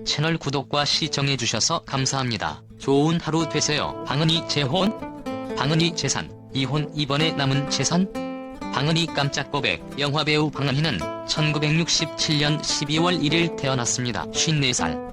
채널 구독과 시청해주셔서 감사합니다. 좋은 하루 되세요. 방은희 재혼? 방은희 재산, 이혼 이번에 남은 재산? 방은희 깜짝 고백. 영화배우 방은희는 1967년 12월 1일 태어났습니다. 54살.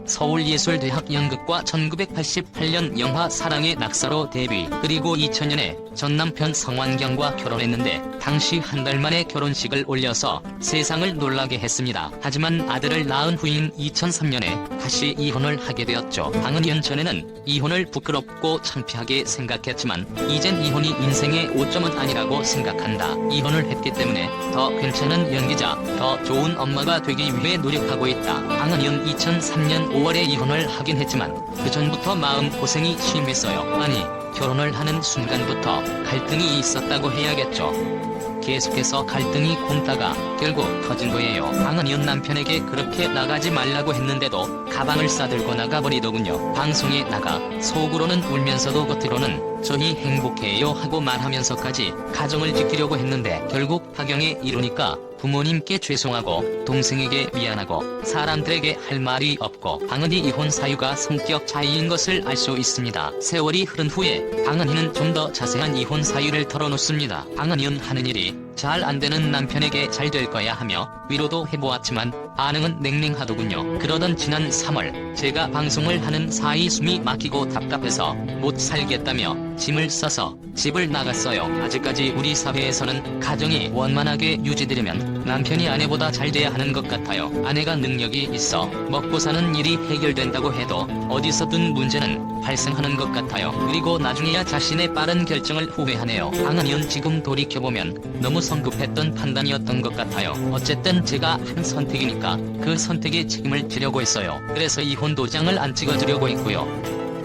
서울예술대학 연극과 1988년 영화 사랑의 낙서로 데뷔, 그리고 2000년에 전남편 성완경과 결혼했는데 당시 한 달 만에 결혼식을 올려서 세상을 놀라게 했습니다. 하지만 아들을 낳은 후인 2003년에 다시 이혼을 하게 되었죠. 방은희는 전에는 이혼을 부끄럽고 창피하게 생각했지만 이젠 이혼이 인생의 오점은 아니라고 생각한다. 이혼을 했기 때문에 더 괜찮은 연기자, 더 좋은 엄마가 되기 위해 노력하고 있다. 방은희는 2003년 5월에 이혼을 하긴 했지만 그 전부터 마음고생이 심했어요. 아니, 결혼을 하는 순간부터 갈등이 있었다고 해야겠죠. 계속해서 갈등이 굼다가 결국 터진 거예요. 방은희는 남편에게 그렇게 나가지 말라고 했는데도 가방을 싸들고 나가버리더군요. 방송에 나가 속으로는 울면서도 겉으로는 저희 행복해요 하고 말하면서까지 가정을 지키려고 했는데 결국 파경에 이르니까 부모님께 죄송하고 동생에게 미안하고 사람들에게 할 말이 없고 방은희 이혼 사유가 성격 차이인 것을 알 수 있습니다. 세월이 흐른 후에 방은희는 좀 더 자세한 이혼 사유를 털어놓습니다. 방은희는 하는 일이 잘 안되는 남편에게 잘 될 거야 하며 위로도 해보았지만 반응은 냉랭하더군요. 그러던 지난 3월 제가 방송을 하는 사이 숨이 막히고 답답해서 못 살겠다며 짐을 싸서 집을 나갔어요. 아직까지 우리 사회에서는 가정이 원만하게 유지되려면 남편이 아내보다 잘 돼야 하는 것 같아요. 아내가 능력이 있어 먹고 사는 일이 해결된다고 해도 어디서든 문제는 발생하는 것 같아요. 그리고 나중에야 자신의 빠른 결정을 후회하네요. 방은희는 지금 돌이켜보면 너무 성급했던 판단이었던 것 같아요. 어쨌든 제가 한 선택이니까 그 선택에 책임을 지려고 했어요. 그래서 이혼 도장을 안 찍어주려고 했고요.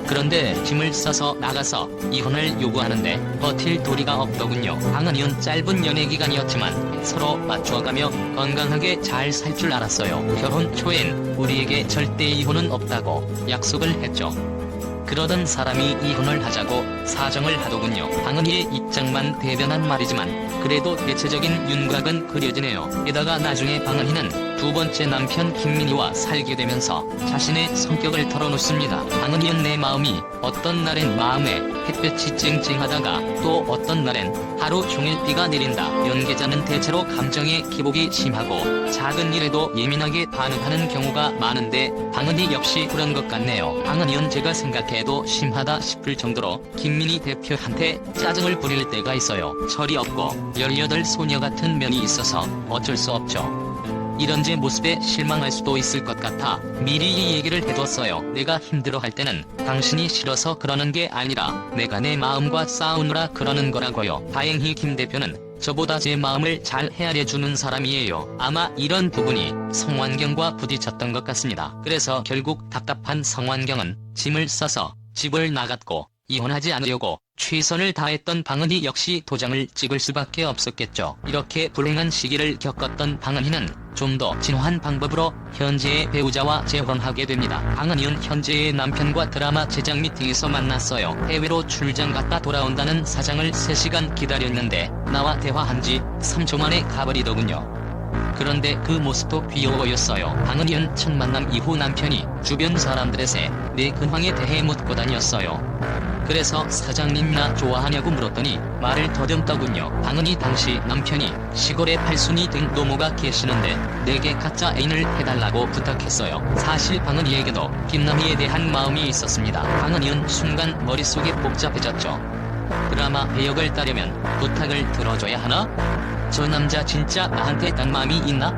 그런데 짐을 싸서 나가서 이혼을 요구하는데 버틸 도리가 없더군요. 방은희는 짧은 연애기간이었지만 서로 맞춰가며 건강하게 잘 살 줄 알았어요. 결혼 초엔 우리에게 절대 이혼은 없다고 약속을 했죠. 그러던 사람이 이혼을 하자고 사정을 하더군요. 방은희의 입장만 대변한 말이지만 그래도 대체적인 윤곽은 그려지네요. 게다가 나중에 방은희는 두 번째 남편 김민희와 살게 되면서 자신의 성격을 털어놓습니다. 방은희는 내 마음이 어떤 날엔 마음에 햇볕이 쨍쨍하다가 또 어떤 날엔 하루 종일 비가 내린다. 연기자는 대체로 감정의 기복이 심하고 작은 일에도 예민하게 반응하는 경우가 많은데 방은희 역시 그런 것 같네요. 방은희는 제가 생각해도 심하다 싶을 정도로 김민희 대표한테 짜증을 부릴 때가 있어요. 철이 없고 18 소녀 같은 면이 있어서 어쩔 수 없죠. 이런 제 모습에 실망할 수도 있을 것 같아 미리 이 얘기를 해뒀어요. 내가 힘들어할 때는 당신이 싫어서 그러는 게 아니라 내가 내 마음과 싸우느라 그러는 거라고요. 다행히 김 대표는 저보다 제 마음을 잘 헤아려주는 사람이에요. 아마 이런 부분이 성완경과 부딪혔던 것 같습니다. 그래서 결국 답답한 성완경은 짐을 싸서 집을 나갔고 이혼하지 않으려고 최선을 다했던 방은희 역시 도장을 찍을 수밖에 없었겠죠. 이렇게 불행한 시기를 겪었던 방은희는 좀 더 진화한 방법으로 현재의 배우자와 재혼하게 됩니다. 방은희는 현재의 남편과 드라마 제작 미팅에서 만났어요. 해외로 출장 갔다 돌아온다는 사장을 3시간 기다렸는데 나와 대화한 지 3초 만에 가버리더군요. 그런데 그 모습도 귀여워였어요. 방은희는 첫 만남 이후 남편이 주변 사람들에게 내 근황에 대해 묻고 다녔어요. 그래서 사장님 나 좋아하냐고 물었더니 말을 더듬더군요. 방은희 당시 남편이 시골에 팔순이 된 노모가 계시는데 내게 가짜 애인을 해달라고 부탁했어요. 사실 방은희에게도 김남희에 대한 마음이 있었습니다. 방은희는 순간 머릿속이 복잡해졌죠. 드라마 배역을 따려면 부탁을 들어줘야 하나? 저 남자 진짜 나한테 딴 마음이 있나?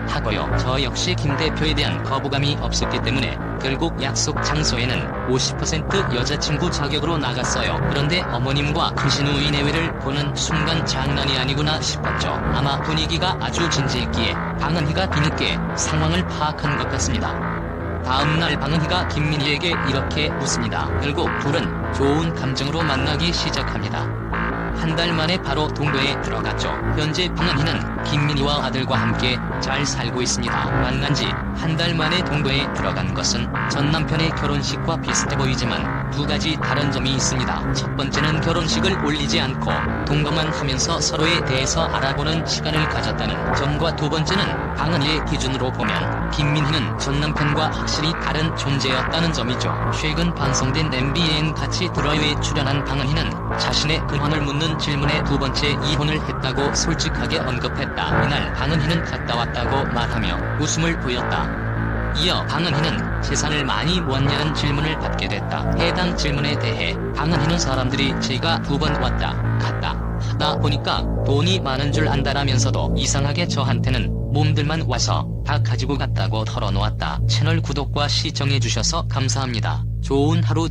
하고요. 저 역시 김 대표에 대한 거부감이 없었기 때문에 결국 약속 장소에는 50% 여자친구 자격으로 나갔어요. 그런데 어머님과 크신우이 내외를 보는 순간 장난이 아니구나 싶었죠. 아마 분위기가 아주 진지했기에 방은희가 뒤늦게 상황을 파악한 것 같습니다. 다음날 방은희가 김민희에게 이렇게 묻습니다. 결국 둘은 좋은 감정으로 만나기 시작합니다. 한 달 만에 바로 동거에 들어갔죠. 현재 방은희는 김민희와 아들과 함께 잘 살고 있습니다. 만난 지 한 달 만에 동거에 들어간 것은 전 남편의 결혼식과 비슷해 보이지만 두 가지 다른 점이 있습니다. 첫 번째는 결혼식을 올리지 않고 동거만 하면서 서로에 대해서 알아보는 시간을 가졌다는 점과 두 번째는 방은희의 기준으로 보면 김민희는 전 남편과 확실히 다른 존재였다는 점이죠. 최근 방송된 MBN 같이 들어요에 출연한 방은희는 자신의 근황을 묻는 질문에 두 번째 이혼을 했다고 솔직하게 언급했다. 이날 방은희는 갔다 왔다고 말하며 웃음을 보였다. 이어 방은희는 재산을 많이 모았냐는 질문을 받게 됐다. 해당 질문에 대해 방은희는 사람들이 제가 두 번 왔다 갔다 하다 보니까 돈이 많은 줄 안다라면서도 이상하게 저한테는 몸들만 와서 다 가지고 갔다고 털어놓았다. 채널 구독과 시청해주셔서 감사합니다. 좋은 하루